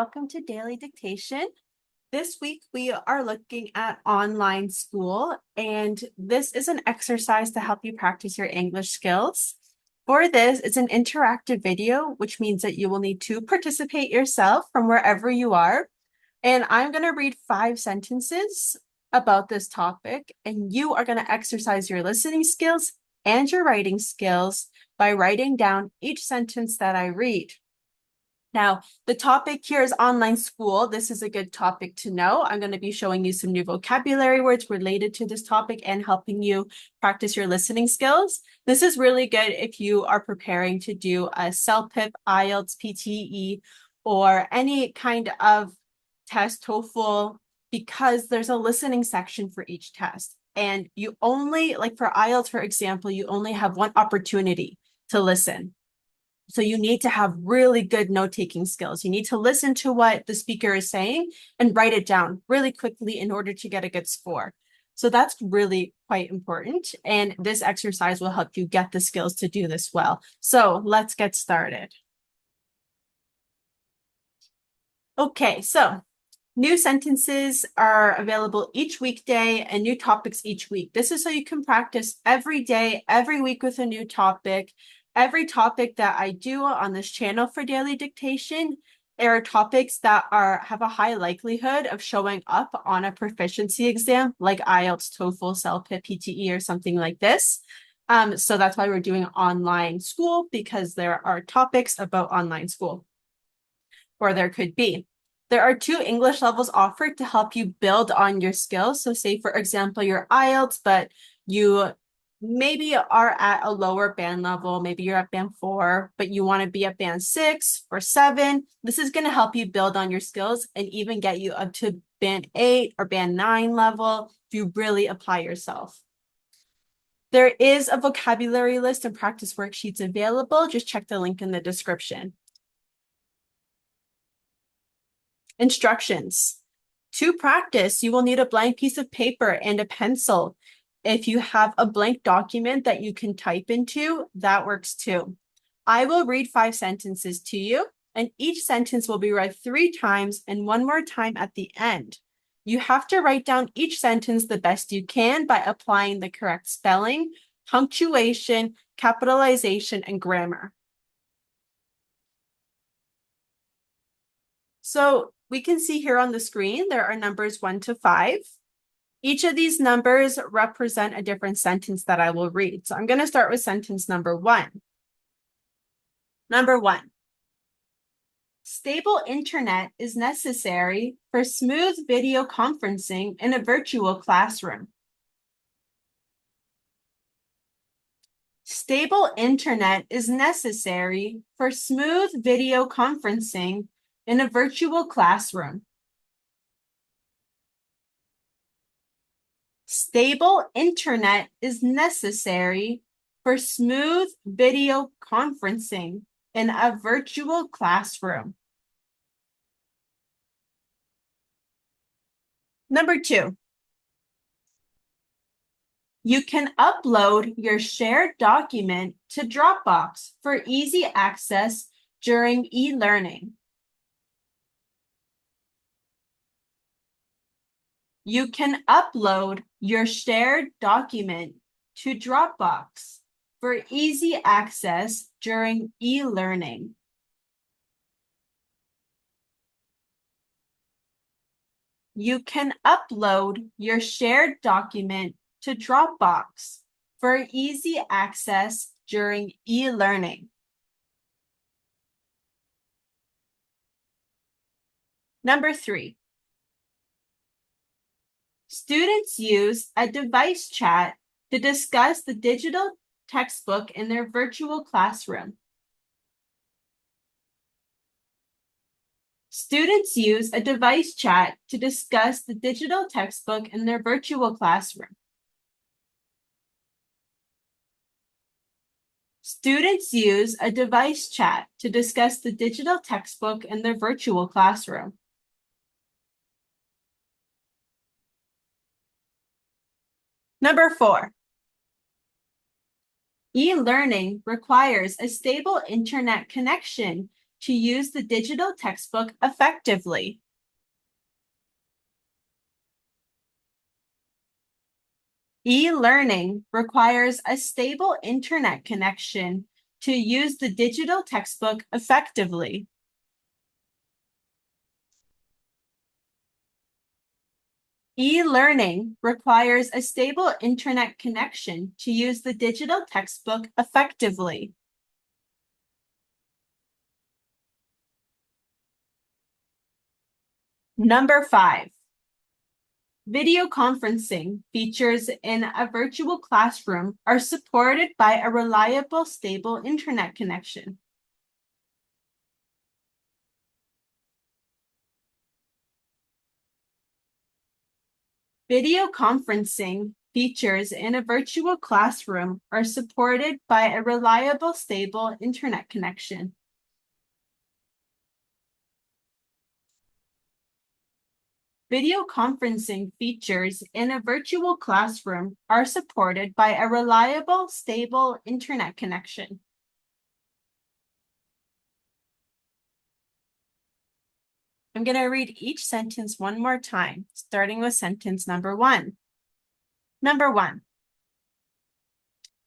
welcome to Daily Dictation. This week we are looking at online school, and this is an exercise to help you practice your English skills. For this, it's an interactive video, which means that you will need to participate yourself from wherever you are. And I'm going to read 5 sentences about this topic, and you are going to exercise your listening skills and your writing skills by writing down each sentence that I read. Now, the topic here is online school. This is a good topic to know. I'm going to be showing you some new vocabulary words related to this topic and helping you practice your listening skills. This is really good if you are preparing to do a CELPIP, IELTS, PTE, or any kind of test, TOEFL, because there's a listening section for each test. And you only, like for IELTS, for example, you only have one opportunity to listen. So you need to have really good note-taking skills. You need to listen to what the speaker is saying and write it down really quickly in order to get a good score. So that's really quite important. And this exercise will help you get the skills to do this well. So let's get started. Okay, so new sentences are available each weekday and new topics each week. This is so you can practice every day, every week with a new topic. Every topic that I do on this channel for Daily Dictation are topics that have a high likelihood of showing up on a proficiency exam like IELTS, TOEFL, CELPIP, PTE, or something like this. So that's why we're doing online school, because there are topics about online school, or there could be. There are 2 English levels offered to help you build on your skills. So say, for example, you're IELTS, but you maybe are at a lower band level. Maybe you're at band 4, but you want to be at band 6 or 7. This is going to help you build on your skills and even get you up to band 8 or band 9 level if you really apply yourself. There is a vocabulary list and practice worksheets available. Just check the link in the description. Instructions. To practice, you will need a blank piece of paper and a pencil. If you have a blank document that you can type into, that works too. I will read 5 sentences to you, and each sentence will be read 3 times and 1 more time at the end. You have to write down each sentence the best you can by applying the correct spelling, punctuation, capitalization, and grammar. So we can see here on the screen, there are numbers 1 to 5. Each of these numbers represent a different sentence that I will read. So I'm going to start with sentence number 1. Number 1. Stable internet is necessary for smooth video conferencing in a virtual classroom. Stable internet is necessary for smooth video conferencing in a virtual classroom. Stable internet is necessary for smooth video conferencing in a virtual classroom. Number 2. You can upload your shared document to Dropbox for easy access during e-learning. You can upload your shared document to Dropbox for easy access during e-learning. You can upload your shared document to Dropbox for easy access during e-learning. Number 3. Students use a device chat to discuss the digital textbook in their virtual classroom. Students use a device chat to discuss the digital textbook in their virtual classroom. Students use a device chat to discuss the digital textbook in their virtual classroom. Number 4. E-learning requires a stable internet connection to use the digital textbook effectively. E-learning requires a stable internet connection to use the digital textbook effectively. E-learning requires a stable internet connection to use the digital textbook effectively. Number 5. Video conferencing features in a virtual classroom are supported by a reliable, stable internet connection. Video conferencing features in a virtual classroom are supported by a reliable, stable internet connection. Video conferencing features in a virtual classroom are supported by a reliable, stable internet connection. I'm going to read each sentence one more time, starting with sentence number 1. Number 1.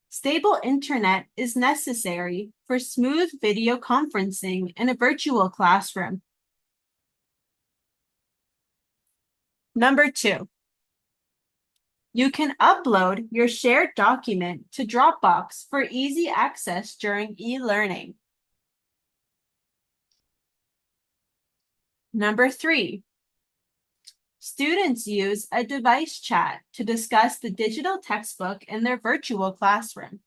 Stable internet is necessary for smooth video conferencing in a virtual classroom. Number 2. You can upload your shared document to Dropbox for easy access during e-learning. Number 3. Students use a device chat to discuss the digital textbook in their virtual classroom.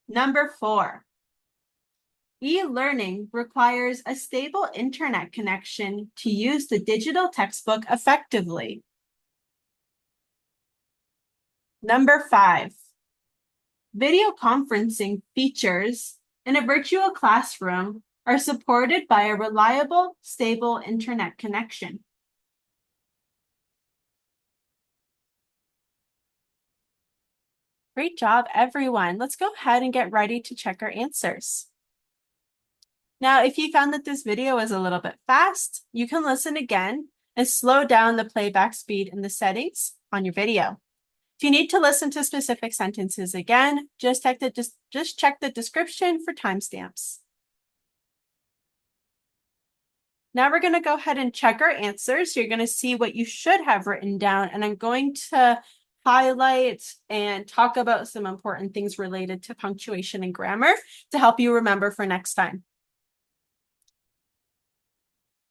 Number 4. E-learning requires a stable internet connection to use the digital textbook effectively. Number 5. Video conferencing features in a virtual classroom are supported by a reliable, stable internet connection. Great job, everyone. Let's go ahead and get ready to check our answers. Now, if you found that this video was a little bit fast, you can listen again and slow down the playback speed in the settings on your video. If you need to listen to specific sentences again, just check the description for timestamps. Now we're going to go ahead and check our answers. You're going to see what you should have written down, and I'm going to highlight and talk about some important things related to punctuation and grammar to help you remember for next time.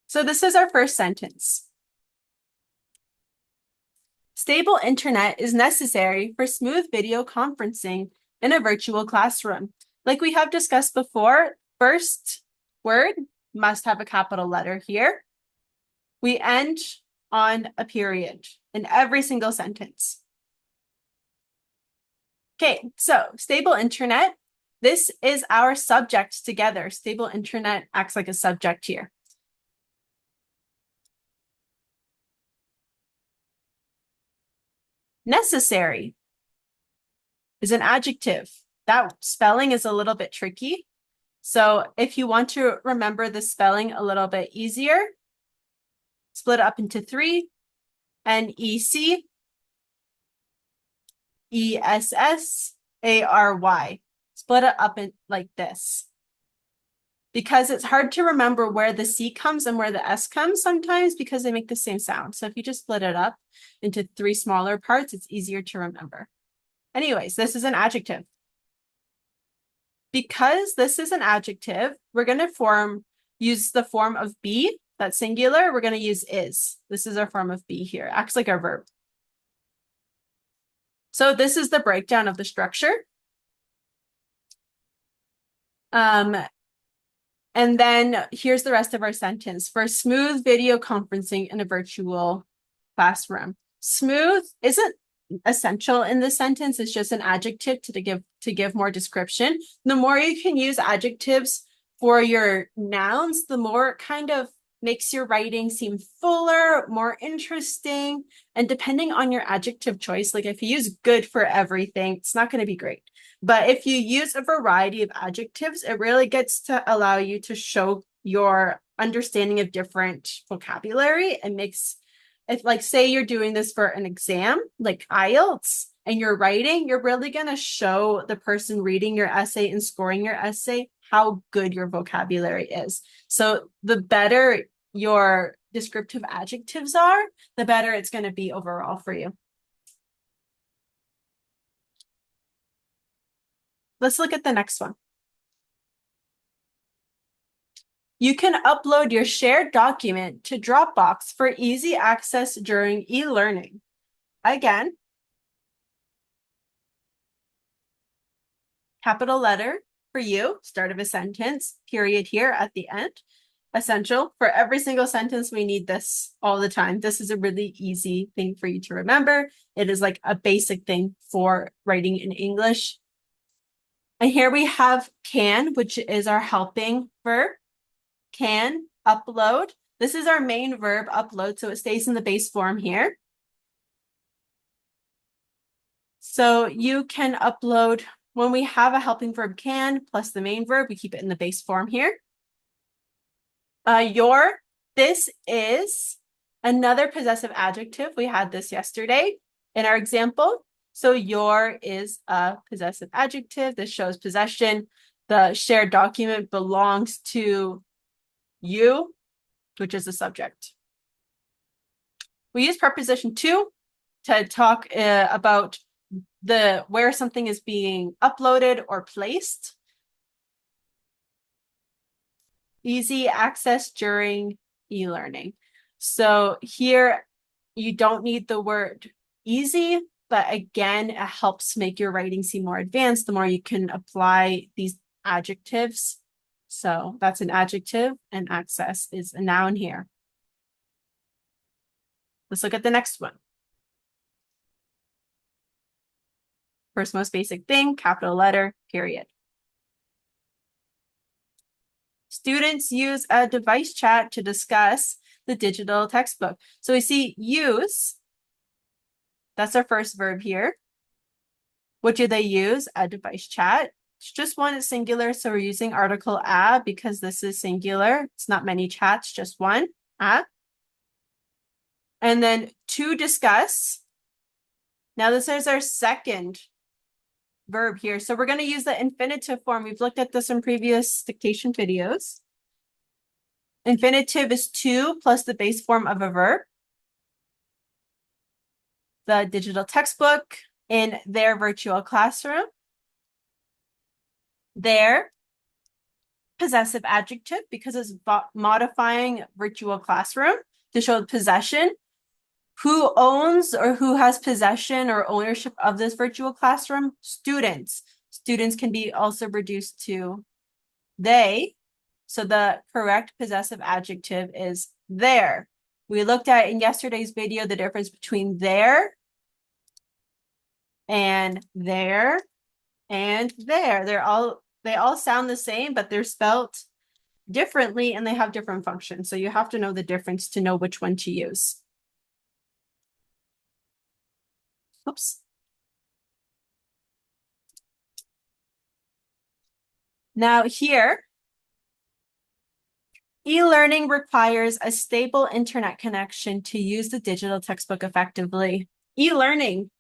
So this is our first sentence. Stable internet is necessary for smooth video conferencing in a virtual classroom. Like we have discussed before, first word must have a capital letter here. We end on a period in every single sentence. Okay, so stable internet. This is our subject together. Stable internet acts like a subject here. Necessary is an adjective. That spelling is a little bit tricky. So if you want to remember the spelling a little bit easier, split it up into 3, N-E-C, E-S-S-A-R-Y. Split it up in like this. Because it's hard to remember where the C comes and where the S comes sometimes because they make the same sound. So if you just split it up into 3 smaller parts, it's easier to remember. Anyways, this is an adjective. Because this is an adjective, we're going to use the form of be, that's singular. We're going to use is. This is our form of be here. Acts like our verb. So this is the breakdown of the structure. And then here's the rest of our sentence. For smooth video conferencing in a virtual classroom. Smooth isn't essential in this sentence. It's just an adjective to give more description. The more you can use adjectives for your nouns, the more kind of makes your writing seem fuller, more interesting. And depending on your adjective choice, like if you use good for everything, it's not going to be great. But if you use a variety of adjectives, it really gets to allow you to show your understanding of different vocabulary and makes, if like say you're doing this for an exam, like IELTS, and you're writing, you're really going to show the person reading your essay and scoring your essay how good your vocabulary is. So the better your descriptive adjectives are, the better it's going to be overall for you. Let's look at the next one. You can upload your shared document to Dropbox for easy access during e-learning. Again, capital letter for you, start of a sentence, period here at the end. Essential for every single sentence. We need this all the time. This is a really easy thing for you to remember. It is like a basic thing for writing in English. And here we have can, which is our helping verb. Can, upload. This is our main verb, upload, so it stays in the base form here. So you can upload, when we have a helping verb can plus the main verb, we keep it in the base form here. This is another possessive adjective. We had this yesterday in our example. So your is a possessive adjective. This shows possession. The shared document belongs to you, which is the subject. We use preposition to talk about where something is being uploaded or placed. Easy access during e-learning. So here you don't need the word easy, but again, it helps make your writing seem more advanced the more you can apply these adjectives. So that's an adjective, and access is a noun here. Let's look at the next one. First most basic thing, capital letter, period. Students use a device chat to discuss the digital textbook. So we see use. That's our first verb here. What do they use? A device chat. It's just one, it's singular. So we're using article a because this is singular. It's not many chats, just one. A. And then to discuss. Now this is our second verb here. So we're going to use the infinitive form. We've looked at this in previous dictation videos. Infinitive is to plus the base form of a verb. The digital textbook in their virtual classroom. Their possessive adjective because it's modifying virtual classroom to show possession. Who owns or who has possession or ownership of this virtual classroom? Students. Students can be also reduced to they. So the correct possessive adjective is their. We looked at in yesterday's video the difference between their and there and there. They all sound the same, but they're spelt differently and they have different functions. So you have to know the difference to know which one to use. Oops. Now here, e-learning requires a stable internet connection to use the digital textbook effectively. E-learning,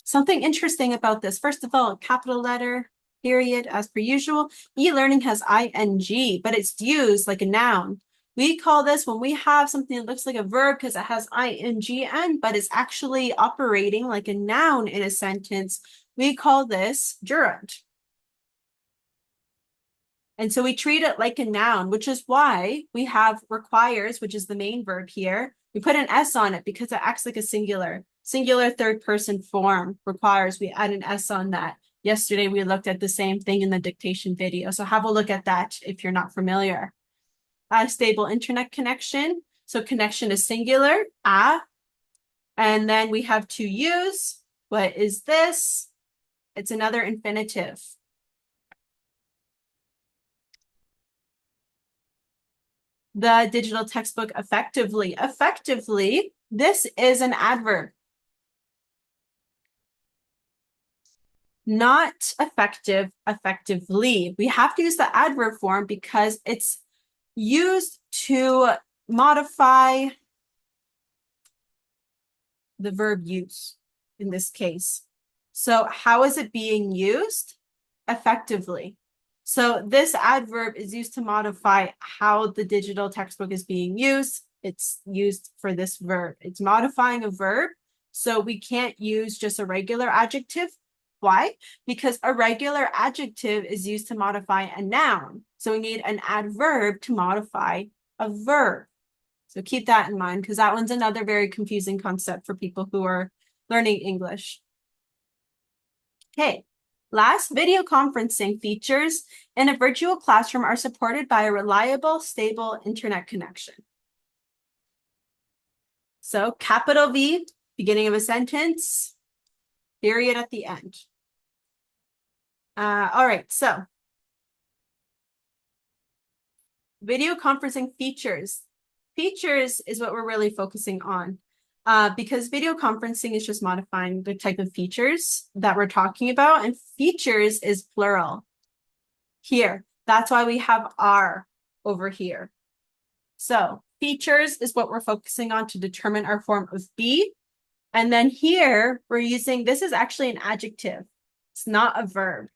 something interesting about this. First of all, capital letter, period, as per usual. E-learning has ing, but it's used like a noun. We call this when we have something that looks like a verb because it has ing, but it's actually operating like a noun in a sentence. We call this gerund. And so we treat it like a noun, which is why we have requires, which is the main verb here. We put an S on it because it acts like a singular third person form. Requires, we add an S on that. Yesterday, we looked at the same thing in the dictation video. So have a look at that if you're not familiar. A stable internet connection. So connection is singular, a. And then we have to use. What is this? It's another infinitive. the digital textbook effectively. Effectively, this is an adverb. Not effective, effectively. We have to use the adverb form because it's used to modify the verb use in this case. So how is it being used? Effectively. So this adverb is used to modify how the digital textbook is being used. It's used for this verb. It's modifying a verb. So we can't use just a regular adjective. Why? Because a regular adjective is used to modify a noun. So we need an adverb to modify a verb. So keep that in mind because that one's another very confusing concept for people who are learning English. Okay, last, video conferencing features in a virtual classroom are supported by a reliable, stable internet connection. So capital V, beginning of a sentence, period at the end. All right, so video conferencing features. Features is what we're really focusing on because video conferencing is just modifying the type of features that we're talking about, and features is plural. Here, that's why we have R over here. So features is what we're focusing on to determine our form of be. And then here we're using, this is actually an adjective. It's not a verb.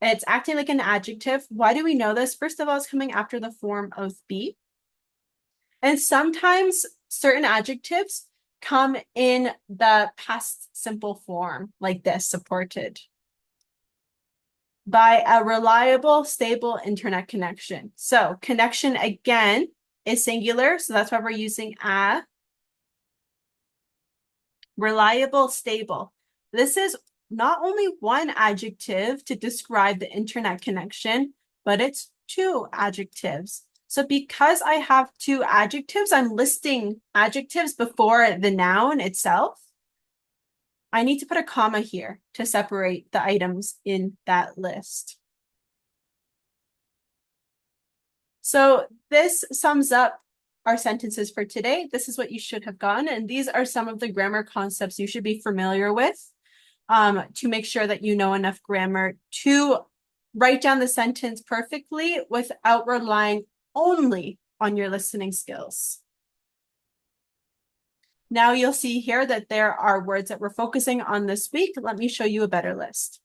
It's acting like an adjective. Why do we know this? First of all, it's coming after the form of be. And sometimes certain adjectives come in the past simple form, like this, supported by a reliable, stable internet connection. So connection, again, is singular. So that's why we're using a. Reliable, stable. This is not only one adjective to describe the internet connection, but it's two adjectives. So because I have two adjectives, I'm listing adjectives before the noun itself. I need to put a comma here to separate the items in that list. So this sums up our sentences for today. This is what you should have gotten. And these are some of the grammar concepts you should be familiar with to make sure that you know enough grammar to write down the sentence perfectly without relying only on your listening skills. Now you'll see here that there are words that we're focusing on this week. Let me show you a better list.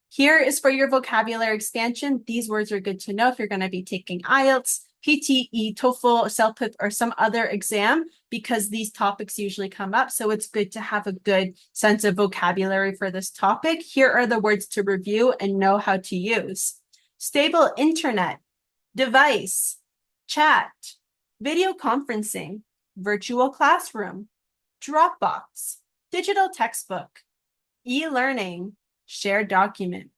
Here is for your vocabulary expansion. These words are good to know if you're going to be taking IELTS, PTE, TOEFL, CELPIP, or some other exam, because these topics usually come up. So it's good to have a good sense of vocabulary for this topic. Here are the words to review and know how to use. Stable internet, device, chat, video conferencing, virtual classroom, Dropbox, digital textbook, e-learning, shared document.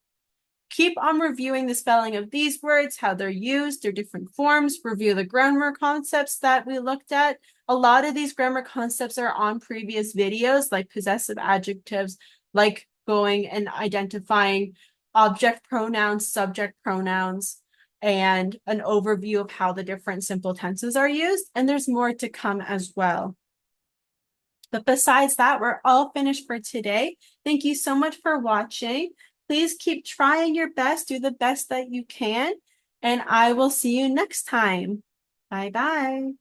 Keep on reviewing the spelling of these words, how they're used, their different forms, review the grammar concepts that we looked at. A lot of these grammar concepts are on previous videos, like possessive adjectives, like going and identifying object pronouns, subject pronouns, and an overview of how the different simple tenses are used. And there's more to come as well. But besides that, we're all finished for today. Thank you so much for watching. Please keep trying your best, do the best that you can, and I will see you next time. Bye-bye.